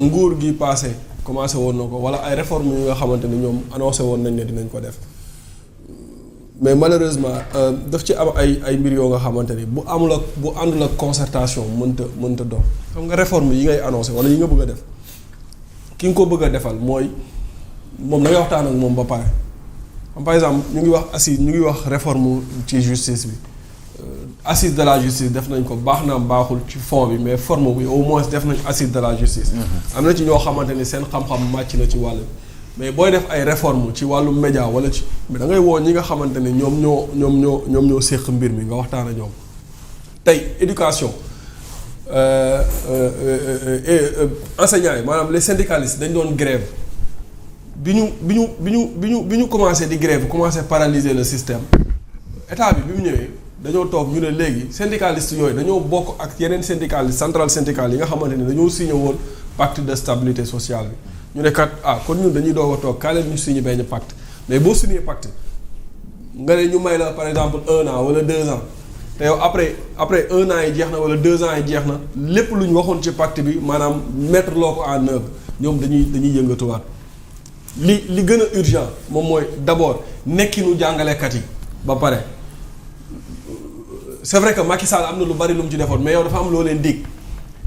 nguur gi passé commencé woon na ko wala ay réformes yu nga xamante ni ñoom annoncé woon nañ ne dinañ ko def mais malheureusement daf ci am ay mbir yoo nga xamante ni bu amul ak bu àndul ak concertation mënta dox xam nga réforme yi ngay annoncé wala yi nga bëgg a def ki nga ko bëgg a defal mooy moom da ngay waxtaan ak moom ba pare xam par exemple ñu ngi wax assise ñu ngi wax réforme ci justice bi assise de la justice def nañ ko baax na baaxul ci fond bi mais forme bi au moins def nañ assise de la justice. am na ci ñoo xamante ni seen xam-xam màcc na ci wàll mais booy def ay réforme ci wàllu média wala ci mais da ngay woo ñi nga xamante ni ñoom ñoo séq mbir mi nga waxtaan ak ñoom tey éducation enseignants yi maanaam les syndicalistes dañ doon grève bi ñu commencé di grève commencé paralyser le système état bi mu ñëwee. dañoo toog ñu ne léegi syndicalistes yooyu dañoo bokk ak yeneen syndicalistes centrales syndicales yi nga xamante ni dañoo signé woon pacte de stabilité sociale bi ñu ne kat kon ñun dañuy doog a toog kaa leen ñu signé benn pacte mais boo signé pacte nga ne ñu may la par exemple 1 an wala 2 ans te yow après 1 an yi jeex na wala 2 ans yi jeex na lépp lu ñu waxoon ci pacte bi maanaam mettre loo ko en œuvre ñoom dañuy yëngatuwaat li gën a urgent moom mooy d'abord nekkinu jàngalekat yi ba pare. c'est vrai que Macky Sall am na lu bari lu mu ci defoon mais yow dafa am loo leen dig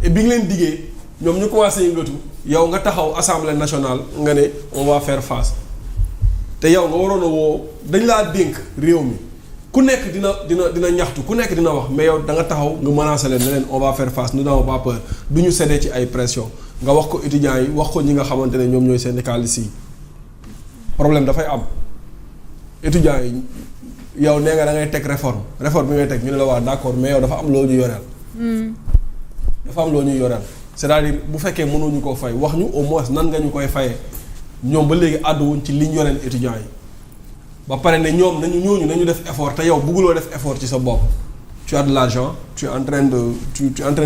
et bi nga leen diggee ñoom ñu commencé yëngatu yow nga taxaw assemblée nationale nga ne on va faire face te yow nga waroon a woo dañ laa dénk réew mi ku nekk dina ñaxtu ku nekk dina wax mais yow da nga taxaw nga menacé leen ne leen on va faire face nous n'avons pas peur du ñu cédé ci ay pression nga wax ko étudiants yi wax ko ñi nga xamante ne ñoom ñooy syndicalistes yi problème dafay am étudiants yi. yow nee nga da ngay teg réforme bi ngay teg ñu ne la waa d'accord mais yow dafa am loo ñu yoreel. dafa am loo ñuy yoreel c'est-à-dire bu fekkee mënuñu koo fay wax ñu au moins nan nga ñu koy fayee ñoom ba léegi àdduwuñ ci liñ yoreel étudiants yi ba pare ne ñoom nañu def effort te yow bëgguloo def effort ci sa bopp. tu as de l'argent tu es en train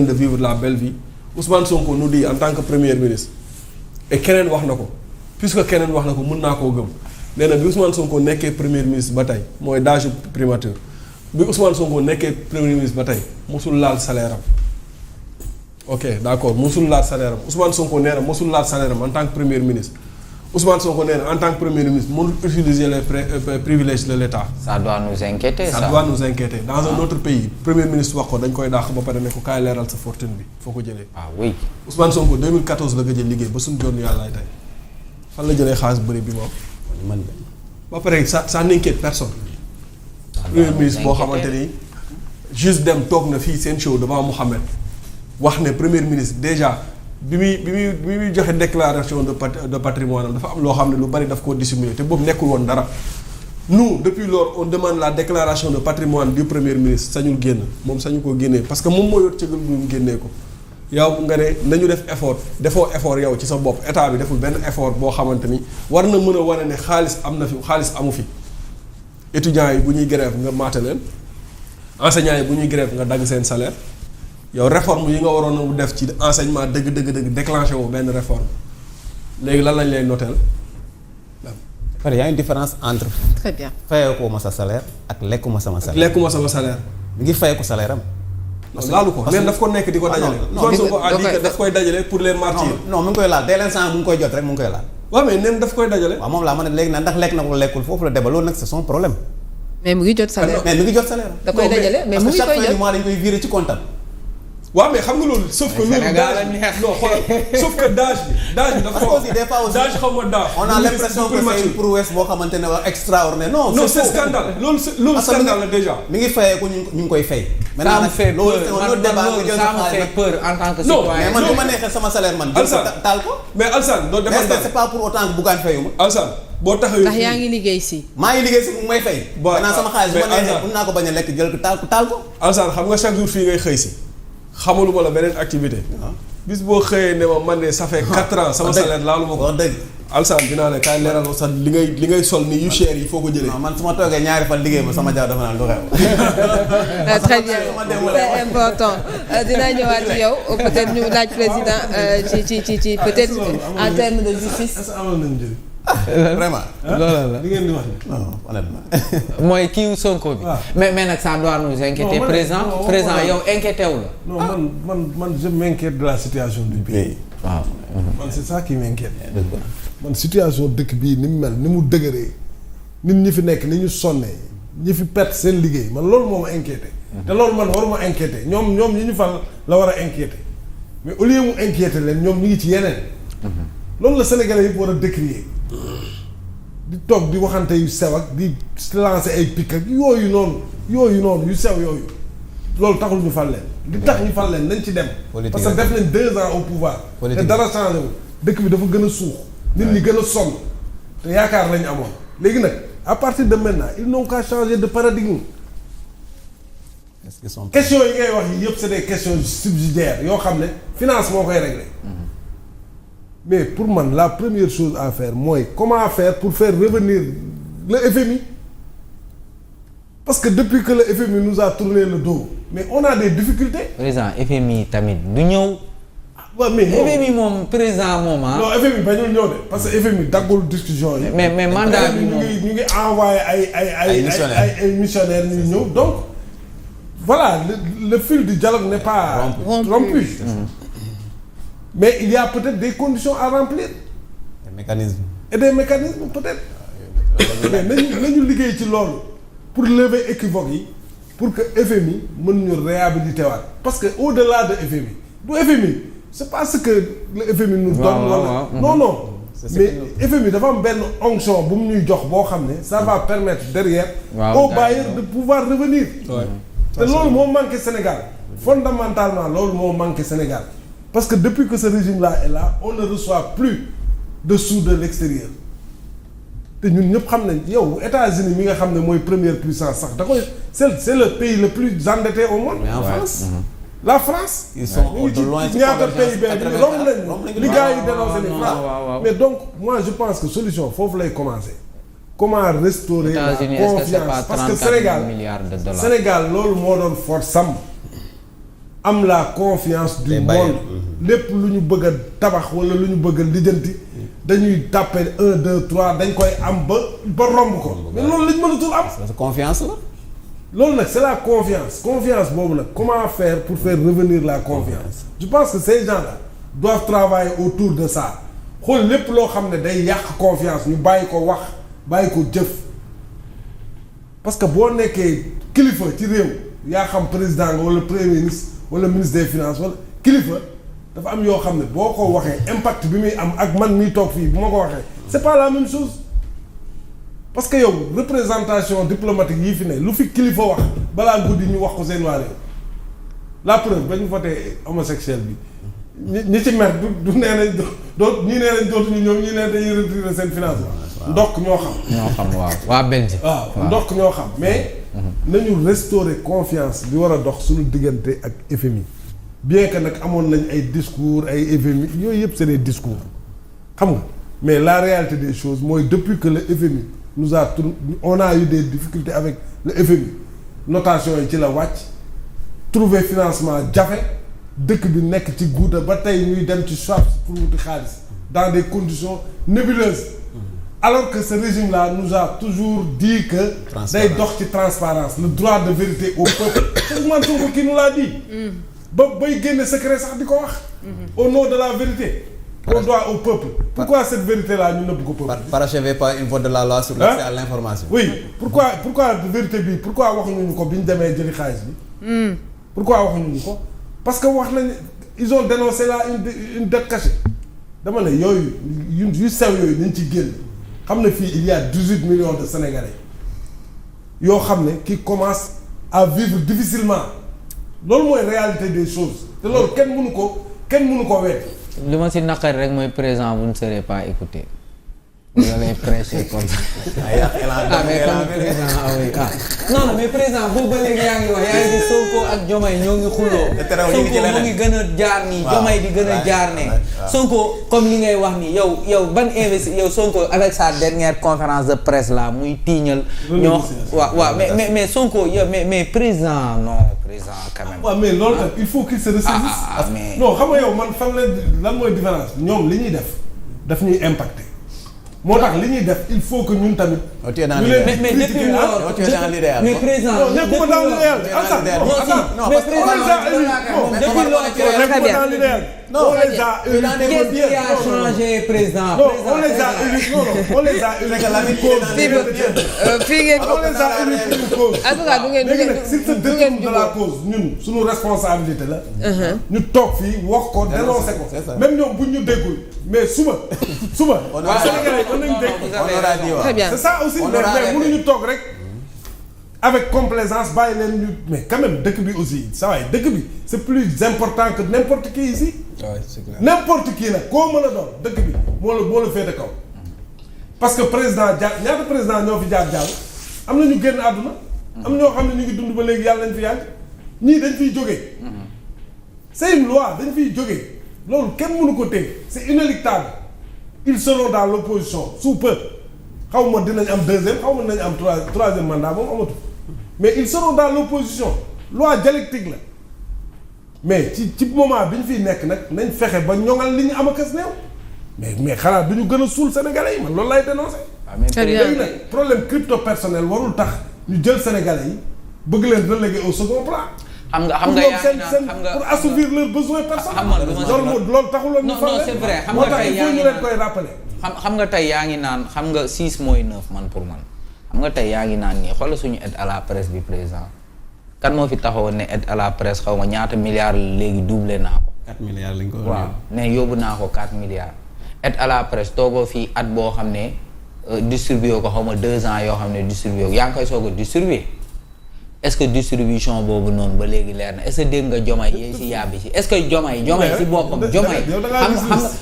de vivre la belle vie Ousmane Sonko nous dit en tant que premier ministre et keneen wax na ko puisque keneen wax na ko mën naa koo gëm. nee na bi Ousmane Sonko nekkee premier ministre ba tey mooy d'âge primature bi Ousmane Sonko nekkee premier ministre ba tey mosul laal salaire am ok d'accord mosul laal salaire am Ousmane Sonko nee na mosul laal salaire am en tant que premier ministre Ousmane Sonko nee na en tant que premier ministre mënul utiliser les privilèges de l'État. ça doit nous inquiéter ça doit nous inquiéter dans un autre pays premier ministre wax ko dañ koy dàq ba pare ne ko kaay leeral sa fortune bi foo ko jëlee. Oui. Ousmane Sonko 2014 la gëj a liggéey ba suñu joon yàllaay tey fan la jëlee xaalis bëri bi moom. man ba pare ça n'inquiète personne. premier ministre boo xamante ni juste dem toog na fii seen show devant Mohamed wax ne premier ministre déjà bi muy joxe déclaration de patrimoine dafa am loo xam ne lu bari daf koo dissimuler te boobu nekkul woon dara. nous depuis lors on demande la déclaration de patrimoine du premier ministre sañul génn moom sañu koo génnee parce que moom moo yor cëgal bu mu génnee ko. yow nga ne nañu def effort defoo effort yow ci sa bopp état bi deful benn effort boo xamante ni war na mën a wane ne xaalis am na fi xaalis amu fi étudiants yi bu ñuy grève nga maate leen enseignants yi bu ñuy grève nga dagg seen salaire yow réforme yi nga waroon a def ci enseignement dëgg déclenché wu benn réforme léegi lan lañ lay noteel. il y a une différence entre. très bien fayeeku ma sa salaire ak lekkuma sama salaire. lekkuma sama salaire. mi ngi fayeeku salaire am. laalu ko mais daf ko nekk di ko dajale. non Sonko a dit que daf koy dajale pour les martyrs. non mu ngi koy laal dès l'instant mu ngi koy jot rek mu ngi koy laal. waaw mais neen daf koy dajale. waaw moom laa ma ne léegi nag ndax lekk na ko lekkul foofu la débat loolu nag c'est son problème. mais mu ngi jot salaire. mais mi ngi jot salaire. da koy dajale mais mu ngi koy parce que chaque fin jot du mois dañ koy virer ci compte am. waaw mais xam nga loolu. sauf que loolu non xoolal sauf que d'âge bi dafa parce que aussi des fois aussi d'âge xaw ma d'âge. on a l'impression que c'est une prouesse boo xamante ne wax extraordinaire. non c'est scandale loolu scandale la déjà. mi ngi fayee ko ñu ngi koy fay. ça me fait peur ça me fait peur en tant que non citoyen. mais man bu ma neexee sama salaire man. taal ko. mais Alsane doo defal mais c'est pas pour autant que Bougane fayu ma. Alsane boo taxawee. ndax yaa ngi liggéey si. maa ngi liggéey si mu may fay. bon maintenant sama xaalis bu ma neexee mun naa ko bañ a lekk jël ko taal ko. Alsane xam nga chaque jour fii ngay xëy si xamaluma la beneen activité. bis boo xëyee ne ma man de ça fait 4 ans sama salaire laalu ma ko. wax dëgg. Alsane dinaa ne kaay leeral sax li ngay sol ni yu cher yi foo ko jëlee. non man su ma toogee ñaari fan liggéey ba sama jaar dafa naan lu xew. très bien c'est important dinaa ñëwaat ci yow peut-être ñu laaj président ci peut-être en termes de justice. est-ce que amal nañu njëriñ. vraiment. loolu la li ngeen di wax ni. non honnêtement. mooy kii Sonko bi. mais nag ça doit nous inquiéter. président yow inquiété wu la. non man je m'inquiète de la situation du pays. waaw. man c'est ça qui m'inquiète. man situation dëkk bii ni mu mel ni mu dëgëree nit ñi fi nekk ni ñu sonnee ñi fi perte seen liggéey man loolu moo ma inquiété. te loolu man waruma inquiété ñoom ñi ñu fal la war a inquiété mais au lieu mu inquiété leen ñoom ñu ngi ci yeneen. loolu la Sénégalais yëpp war a décrier di toog di waxante yu sew ak di lancer ay pic ak yooyu noonu yu sew yooyu loolu taxul ñu fal leen. li tax ñu fal leen nañ ci dem. parce que def nañ 2 ans au pouvoir. te dara changé wu dëkk bi dafa gën a suux. nit ñi gën a sonn te yaakaar lañ amoon. léegi nag à partir de maintenant ils n'ont qu'à changer de paradigme. question yi ngay wax yi yëpp c'est des questions subsidiaires yoo xam ne finance moo koy régler. mais pour man la première chose à faire mooy comment faire pour faire revenir le FMI parce que depuis que le FMI nous a tourné le dos mais on a des difficultés. président FMI tamit du ñëw. waaw mais FMI moom président moom ah. non FMI bañul ñëw de parce que FMI daggul discussion yi. mais mandat bi moom ñu ngi envoyé ay missionnaires ñu ñëw donc voilà le fil du dialogue n'est pas rompu. Mais il y a peut-être des conditions à remplir. Des mécanismes peut-être. mais nañu liggéey ci loolu pour lever équivoque yi pour que FMI mën ñu réhabiliter waat parce que au-delà de FMI du FMI c'est pas ce que le FMI nous donne wala non mais FMI dafa am benn onction bu mu ñuy jox boo xam ne ça va permettre derrière aux bailleurs de pouvoir revenir te loolu moo manqué Sénégal fondamentalement loolu moo manqué Sénégal parce que depuis que ce régime-là est là on ne reçoit plus de sous de l'extérieur te ñun ñëpp xam nañ yow États-Unis mi nga xam ne mooy première puissance sax da koy c'est le pays le plus endetté au monde. Mais en France. La France. Ils sont de loin ci ñaata pays benn romb nañ li gars yi dénoncé ni France mais donc moi je pense que solution foofu lay commencer. Comment restaurer la confiance parce que Sénégal loolu moo doon force am am la confiance du monde lépp lu ñu bëgg a tabax wala lu ñu bëgg a lijjanti dañuy tàppe 1 2 3 dañ koy am ba romb ko mais loolu lañ mënatul am. c'est confiance la. loolu nag c'est la confiance boobu nag comment faire pour faire revenir la confiance je pense que ces gens-là doivent travailler autour de ça xool lépp loo xam ne day yàq confiance ñu bàyyi ko wax bàyyi ko jëf parce que boo nekkee kilifa ci réew yaa xam président nga wala premier ministre wala ministre des finances wala kilifa dafa am yoo xam ne boo ko waxee impact bi muy am ak man miy toog fii bu ma ko waxee c'est pas la même chose parce que yow représentation diplomatique yii fi ne lu fi kilifa wax balaa guddi ñu wax ko seen waa réew la preuve ba ñu voté homosexuel bi ñi ci mer du nee nañ ñii nee nañ dootuñu ñëw ñii nee dañuy retirer seen financement ndokk ñoo xam waaw waa Belgique waaw ndokk ñoo xam mais nañu restaurer confiance bi war a dox suñu diggante ak FMI bien que nag amoon nañ ay discours ay FMI yooyu yëpp c'est des discours xam nga mais la réalité des choses mooy depuis que le FMI on a eu des difficultés avec le FMI notation yi ci la wàcc trouver financement jafe dëkk bi nekk ci guuta ba tey ñuy dem ci swap pour wuti xaalis dans des conditions nébuleuses alors que ce régime-là nous a toujours dit que day dox ci transparence le droit de vérité au peuple c'est Ousmane Sonko qui nous l'a dit bay génne secret sax di ko wax au nom de la vérité qu'on doit au peuple pourquoi cette vérité-là ñu nëbb ko peuple parachevez pas une vote de la loi sur l'accès à l'information oui pourquoi vérité bi pourquoi waxuñu ko bi ñu demee jëli xaalis bi pourquoi waxuñu ko parce que wax nañ ils ont dénoncé là une dette cachée dama ne yooyu yu sew yooyu dañ ci génn xam ne fii il y a 18 millions de Sénégalais yoo xam ne qui commencent à vivre difficilement loolu mooy réalité des choses te loolu kenn mënu ko wet li ma si naqari rek mooy présent vous ne serez pas écouté. vous allez prêcher comme ça. non mais président boobu ba léegi yaa ngi wax yaa ngi di Sonko ak Diomaye ñoo ngi xuloo. Sonko mu ngi gën a jaar nii Diomaye di gën a jaar ne. Sonko comme li ngay wax nii yow ban yow Sonko avec sa dernière conférence de presse là muy tiiñal. ñoo waaw mais Sonko yow mais président non président quand même. waaw mais loolu tamit il faut qu'il se ressaisisse. mais non xam nga yow man fan lan mooy différence ñoom li ñuy daf ñuy impacter. moo tax li ñuy def il faut que ñun tamit. mais depuis lors mais président nekkuma dans l'idéal. mais président on les a qu'est-ce qui a changé président. Non, on les a élus. Non, on les a élus pour une cause. fii ngeen ko On les a élus pour une cause. en tout cas du ngeen léegi nag s'il se détourne de la cause ñun suñu responsabilité la. ñu toog fii wax ko dénoncer ko. même ñoom buñ ñu déggul mais suba. Sénégalais yi mën nañu dégg. très bien C'est ça aussi mais mënuñu toog rek. avec complaisance bàyyi leen ñu mais quand même dëkk bi aussi ça va dëkk bi c'est plus important que n'importe qui ici. Ouais, c'est clair. N'importe qui nag koo mën a doon dëkk bi moo la féete kaw. parce que président ñaata président ñoo fi jaar am na ñu génn àdduna. am na ñoo xam ne ñu ngi dund ba léegi yàlla nañ fi yàgg ñii dañ fiy jógee. c'est une loi dañ fiy jógee loolu kenn mënu ko téye c'est inéluctable ils seront dans l'opposition sous peu xaw ma dinañ am deuxième xaw ma dinañ am troisième mandat moom amatu mais ils seront dans l'opposition loi dialectique la mais ci moment bi ñu fiy nekk nag nañ fexe ba ñoŋal li ñu am ak as néew mais xanaa du ñu gën a suul sénégalais yi man loolu lay dénoncer. léegi nag problème crypto personnel warul tax ñu jël sénégalais yi bëgg leen reléguer au second plan. xam nga yaa ngi naan xam nga pour assouvir leurs besoins personnels. loolu taxuloon ñu. non c'est vrai xam nga tey yaa ngi leen koy rappeler. xam nga tey yaa ngi naan xam nga 6 mooy 9 man pour man xam nga tey yaa ngi naan nii xoolal suñu aide à la presse bi président kan moo fi taxawoon ne aide à la presse xaw ma ñaata milliards léegi doublé naa ko. 4 milliards lañ ko. waaw ne yóbbu naa ko 4 milliards. aide à la presse toogoo fii at boo xam ne distribué ko xaw ma 2 ans yoo xam ne distribué ko yaa ngi koy soog a distribué est-ce que distribution boobu noonu ba léegi leer na est-ce que dégg nga Diomaye yéey si yàbbi si est-ce que Diomaye si boppam Diomaye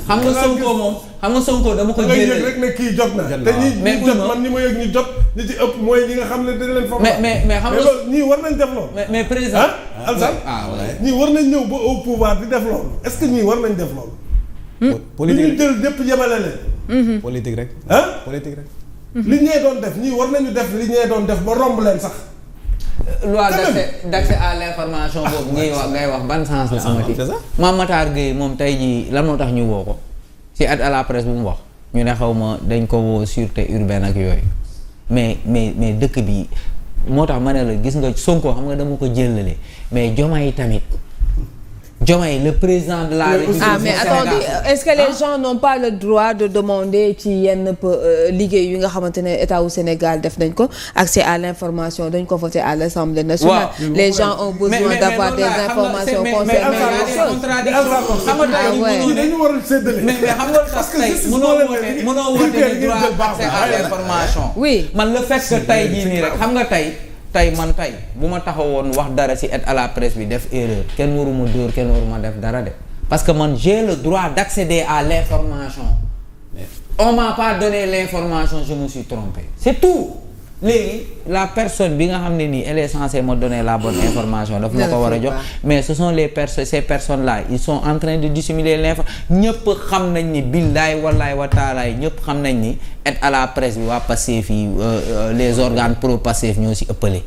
xam nga Sonko moom xam nga Sonko dama ko jëlee da ngay yëg rek ne kii jot na te ñi jot man ñi ma yëg ñi jot ñi ci ëpp mooy ñi nga xam ne dañ leen fa mais xam nga loolu ñii war nañ def loolu mais président Alassane ñii war nañ ñëw ba au pouvoir di def loolu est-ce que ñii war nañ def loolu politique ñu jël ñëpp yemale leen politique rek politique rek li ñee doon def ñii war nañu def li ñee doon def ba romb leen sax loi d'accès à l'information boobu ngay wax ban sens la amati. Mame Matar Gueye moom tey jii lan moo tax ñu woo ko ci aide à la presse bu mu wax ñu ne xaw ma dañ ko woo sûreté urbaine ak yooyu mais dëkk bi moo tax ma ne la gis nga Sonko xam nga dama ko jëlale mais Diomaye tamit Diomaye le président de la République. Ah mais attendez est-ce que les gens n'ont pas le droit de demander ci yenn liggéey yi nga xamante ne état wu Sénégal def nañ ko accès à l'information dañ ko voté à l'Assemblée nationale. Les gens ont besoin d'avoir des informations concernant les choses. xam nga tey dañu war a séddale. mais xam nga tax tey mënoo woote ne droit accès à l'information. Oui man le fait que tey jii nii rek xam nga tey bu ma taxawoon wax dara ci aide à la presse bi def erreur kenn waruma dóor kenn waruma def dara de parce que man j'ai le droit d'accéder à l'information on m'a pas donné l'information je me suis trompé c'est tout léegi la personne bi nga xam ne nii elle est censée me donner la bonne information daf ma ko war a jox mais ce sont ces personnes là ils sont en train de dissimuler l'information ñëpp xam nañ ni billaay wallaay wa taalaay ñëpp xam nañ ni aide à la presse bi waa Pastef yi les organes pro Pastef ñoo si ëppale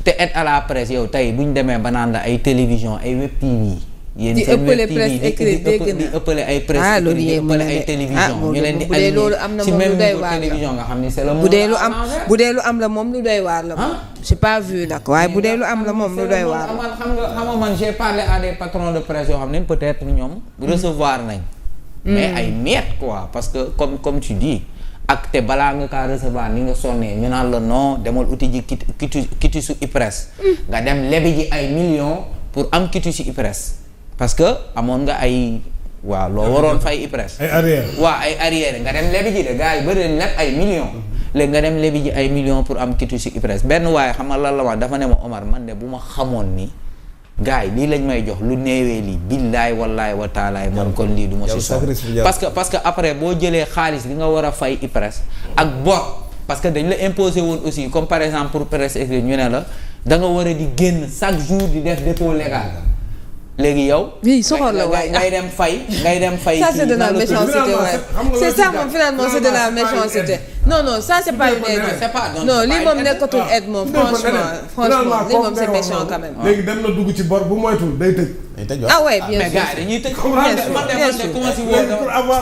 te aide à la presse yow tey bu ñu demee ba naan la ay télévision ay web TV yéen seen web TV di ëppale ay presse di ëppale ay télévision ñu leen di aligné ci même niveau télévision nga xam ni c'est le bu dee lu am la moom lu doy waar la j'ai pas vu nag waaye bu dee lu am la moom lu doy waar la xam nga man j'ai parlé à des patrons de presse yoo xam ne peut-être ñoom recevoir nañ mais ay miettes quoi parce que comme tu dis ak te balaa nga kaa recevoir ni nga sonnee ñu naan la non demal uti ji kiti su IPRES nga dem lebi ji ay millions pour am kiti su IPRES parce que amoon nga ay waaw loo waroon fay IPRES ay arrière waaw ay arrière nga dem lebi ji de gars yi bëri leb ay millions léegi nga dem lebi ji ay millions pour am kiti su IPRES benn waaye xam nga lan la wax dafa ne ma Omar man de bu ma xamoon ni gars yi lii lañ may jox lu néewee lii billaay wallaay wa taalaay man kon lii du ma si soxla parce que après boo jëlee xaalis bi nga war a fay IPRES ak bor parce que dañ la imposer woon aussi comme par exemple pour presse écrite ñu ne la da nga war a di génn chaque jour di def dépôt légal léegi yow. oui soxor la waay ngay dem fay. ça c'est de la méchanceté waay c'est ça moom finalement c'est de la méchanceté. non ça c'est pas une aide. non lii moom nekkatul aide moom franchement lii moom c'est méchant quand même. léegi dem na dugg ci bor bu moytul day tëj. ah ouais bien sûr mais gars dañuy tëj. man de ku ma si woo